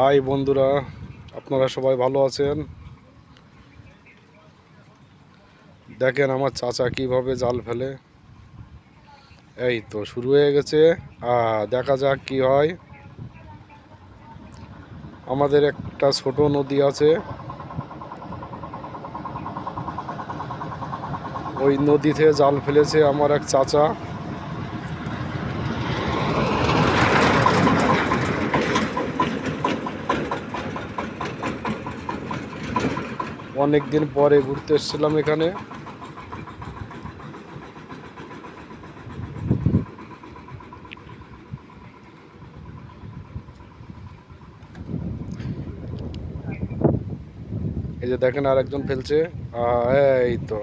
High বন্ধুরা, আপনারা সবাই ভালো আছেন? দেখেন আমার চাচা কিভাবে জাল ফেলে। এই তো শুরু হয়ে গেছে। দেখা যাক কি হয়। আমাদের একটা ছোট নদী আছে, ওই নদী থেকে জাল ফেলেছে আমার এক চাচা। অনেকদিন পরে ঘুরতে এসেছিলাম এখানে। এই যে দেখেন আর একজন ফেলছে। এই তো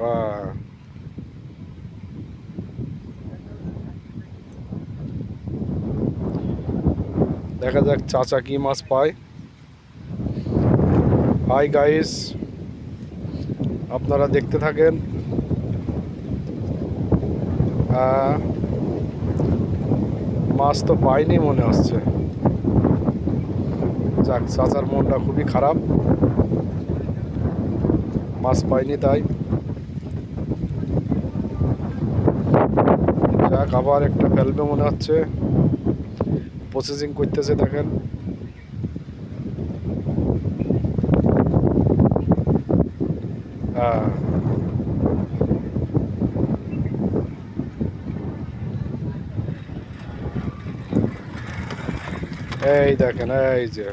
দেখা যাক চাচা কি মাছ পায়। হাই গাইস, আপনারা দেখতে থাকেন। মাছ তো পাইনি মনে হচ্ছে। যাক, চাচার মনটা খুবই খারাপ, মাছ পাইনি তাই। যাক, আবার একটা ফেলবে মনে হচ্ছে। প্রসেসিং করতেছে দেখেন। এই দেখেন, এই যে